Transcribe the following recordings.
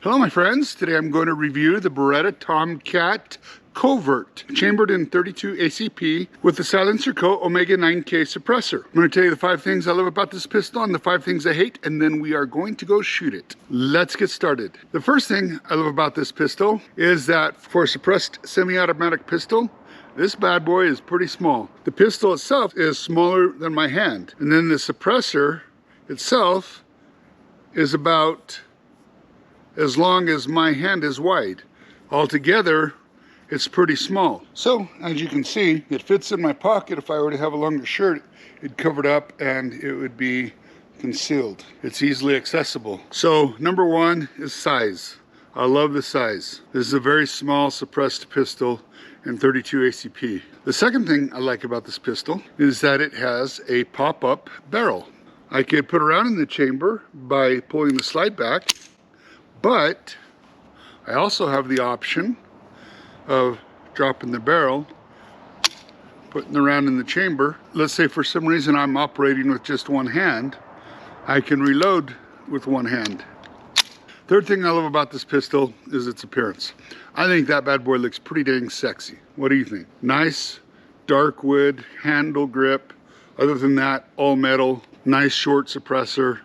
Hello my friends, today I'm going to review the Beretta Tomcat Covert, chambered in 32 ACP with the SilencerCo Omega 9K suppressor. I'm going to tell you the 5 things I love about this pistol and the 5 things I hate, and then we are going to go shoot it. Let's get started. The first thing I love about this pistol is that for a suppressed semi-automatic pistol, this bad boy is pretty small. The pistol itself is smaller than my hand, and then the suppressor itself is about as long as my hand is wide. Altogether, it's pretty small. So, as you can see, it fits in my pocket. If I were to have a longer shirt, it'd cover it up and it would be concealed. It's easily accessible. So, number 1 is size. I love the size. This is a very small suppressed pistol in 32 ACP. The second thing I like about this pistol is that it has a pop-up barrel. I could put around in the chamber by pulling the slide back, but I also have the option of dropping the barrel, putting the round in the chamber. Let's say for some reason I'm operating with just one hand, I can reload with one hand. Third thing I love about this pistol is its appearance. I think that bad boy looks pretty dang sexy. What do you think? Nice, dark wood, handle grip. Other than that, all metal, nice short suppressor.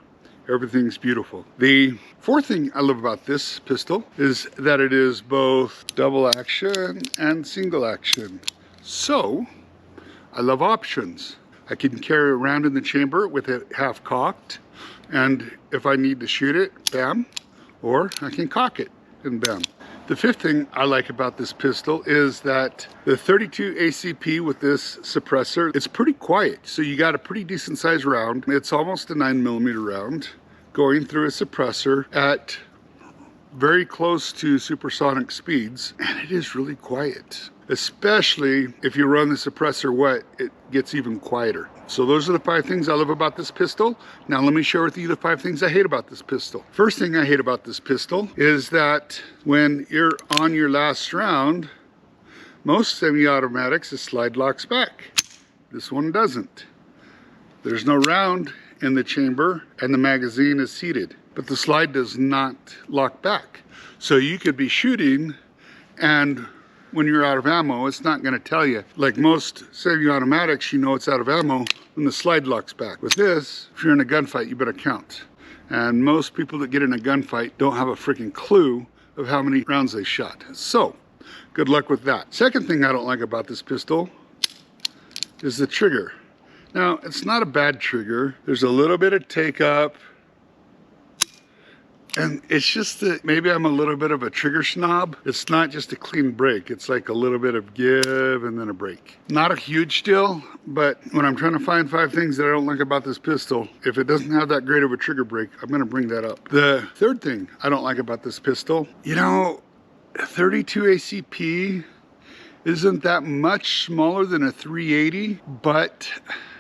Everything's beautiful. The fourth thing I love about this pistol is that it is both double action and single action. So, I love options. I can carry it around in the chamber with it half cocked, and if I need to shoot it, bam, or I can cock it and bam. The fifth thing I like about this pistol is that the 32 ACP with this suppressor, it's pretty quiet. So you got a pretty decent sized round. It's almost a 9mm round going through a suppressor at very close to supersonic speeds. And it is really quiet. Especially if you run the suppressor wet, it gets even quieter. So those are the 5 things I love about this pistol. Now let me share with you the 5 things I hate about this pistol. First thing I hate about this pistol is that when you're on your last round, most semi-automatics, the slide locks back. This one doesn't. There's no round in the chamber and the magazine is seated, but the slide does not lock back. So you could be shooting and when you're out of ammo, it's not going to tell you. Like most semi-automatics, you know it's out of ammo when the slide locks back. With this, if you're in a gunfight, you better count. And most people that get in a gunfight don't have a freaking clue of how many rounds they shot. So, good luck with that. Second thing I don't like about this pistol is the trigger. Now, it's not a bad trigger. There's a little bit of take up. And it's just that maybe I'm a little bit of a trigger snob. It's not just a clean break. It's like a little bit of give and then a break. Not a huge deal, but when I'm trying to find 5 things that I don't like about this pistol, if it doesn't have that great of a trigger break, I'm gonna bring that up. The third thing I don't like about this pistol, you know, 32 ACP isn't that much smaller than a 380, but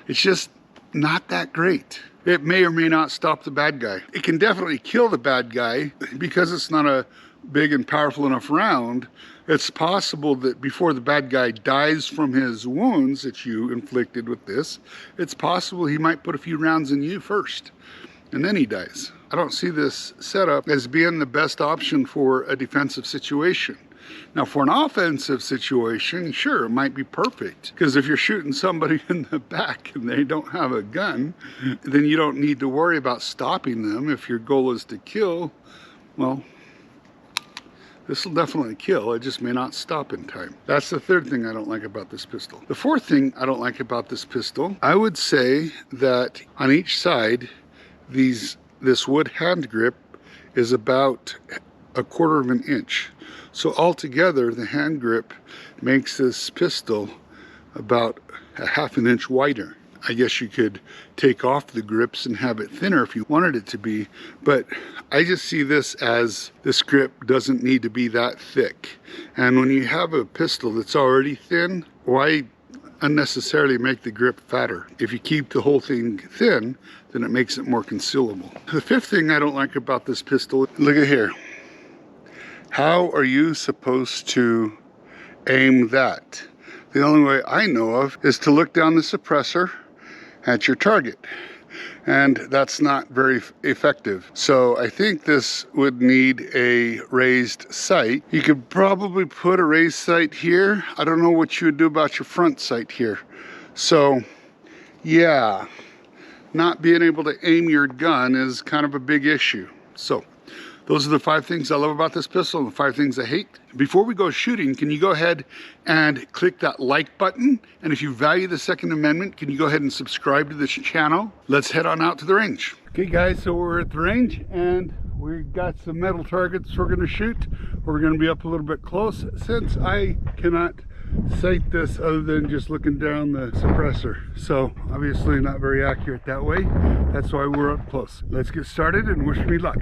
it's just not that great. It may or may not stop the bad guy. It can definitely kill the bad guy because it's not a big and powerful enough round. It's possible that before the bad guy dies from his wounds that you inflicted with this, it's possible he might put a few rounds in you first, and then he dies. I don't see this setup as being the best option for a defensive situation. Now for an offensive situation, sure, it might be perfect. Because if you're shooting somebody in the back and they don't have a gun, then you don't need to worry about stopping them. If your goal is to kill, well, this will definitely kill. It just may not stop in time. That's the third thing I don't like about this pistol. The fourth thing I don't like about this pistol, I would say that on each side, this wood hand grip is about 1/4 of an inch. So altogether, the hand grip makes this pistol about a 1/2 inch wider. I guess you could take off the grips and have it thinner if you wanted it to be, but I just see this as this grip doesn't need to be that thick. And when you have a pistol that's already thin, why unnecessarily make the grip fatter? If you keep the whole thing thin, then it makes it more concealable. The fifth thing I don't like about this pistol, look at here. How are you supposed to aim that? The only way I know of is to look down the suppressor at your target. and that's not very effective. So I think this would need a raised sight. You could probably put a raised sight here. I don't know what you would do about your front sight here. So yeah, not being able to aim your gun is kind of a big issue. So those are the 5 things I love about this pistol and the 5 things I hate. Before we go shooting, can you go ahead and click that like button? And if you value the Second Amendment, can you go ahead and subscribe to this channel? Let's head on out to the range. Okay guys, so we're at the range and we've got some metal targets we're gonna shoot. We're gonna be up a little bit close since I cannot sight this other than just looking down the suppressor. So obviously not very accurate that way. That's why we're up close. Let's get started and wish me luck.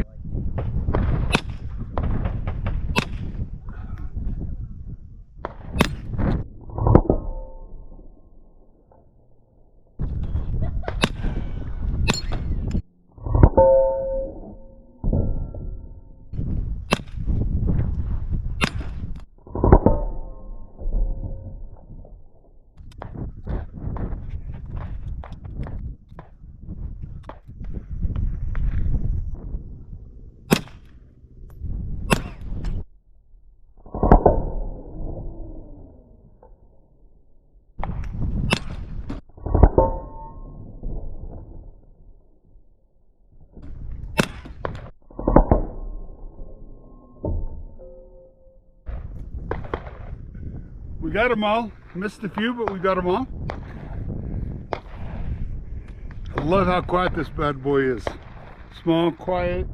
We got them all. Missed a few, but we got them all. I love how quiet this bad boy is. Small, quiet.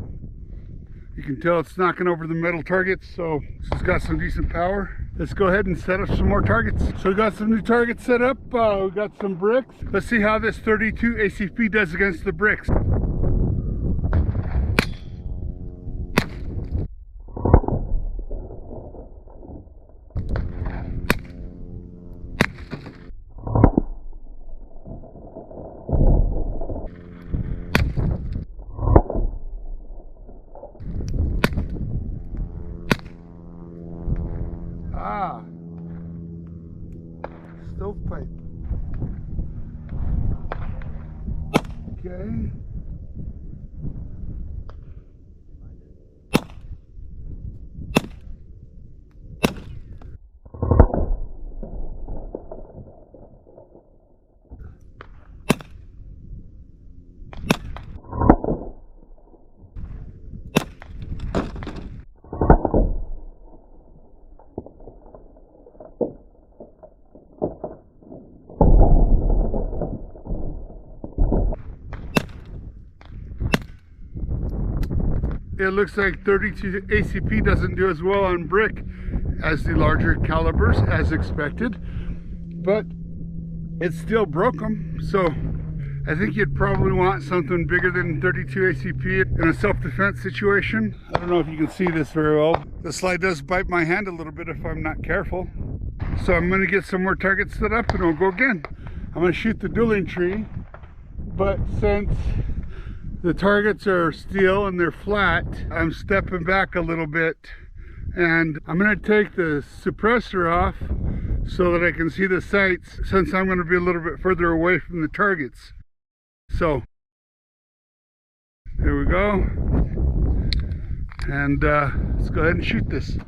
You can tell it's knocking over the metal targets, so it's got some decent power. Let's go ahead and set up some more targets. So we got some new targets set up. We got some bricks. Let's see how this 32 ACP does against the bricks. Stovepipe. Okay. It looks like 32 ACP doesn't do as well on brick as the larger calibers as expected, but it still broke them. So I think you'd probably want something bigger than 32 ACP in a self-defense situation. I don't know if you can see this very well. The slide does bite my hand a little bit if I'm not careful. So I'm gonna get some more targets set up and we'll go again. I'm gonna shoot the dueling tree, but since the targets are steel and they're flat, I'm stepping back a little bit and I'm going to take the suppressor off so that I can see the sights, since I'm going to be a little bit further away from the targets. So there we go, and let's go ahead and shoot this.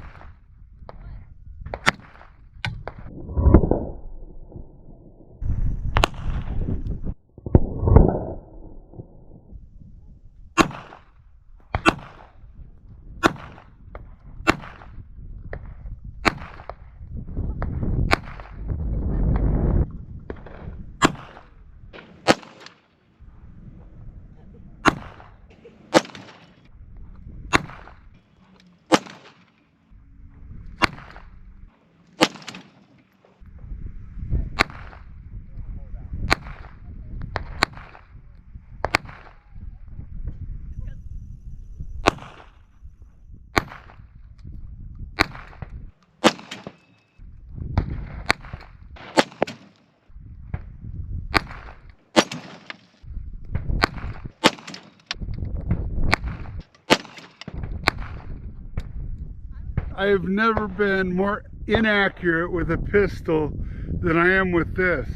I have never been more inaccurate with a pistol than I am with this.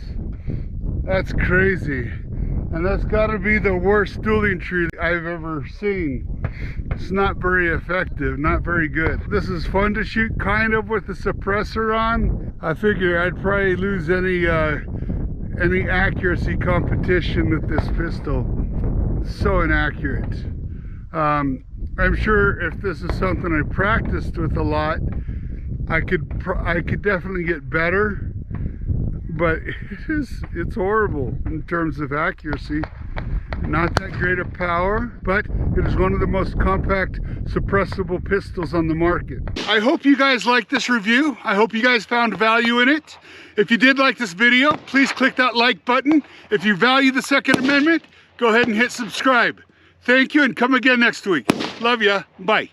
That's crazy. And that's got to be the worst dueling tree I've ever seen. It's not very effective, not very good. This is fun to shoot kind of with the suppressor on. I figure I'd probably lose any accuracy competition with this pistol. It's so inaccurate. I'm sure if this is something I practiced with a lot, I could definitely get better, but it's horrible in terms of accuracy. Not that great of power, but it is one of the most compact suppressible pistols on the market. I hope you guys liked this review. I hope you guys found value in it. If you did like this video, please click that like button. If you value the Second Amendment, go ahead and hit subscribe. Thank you, and come again next week. Love ya. Bye.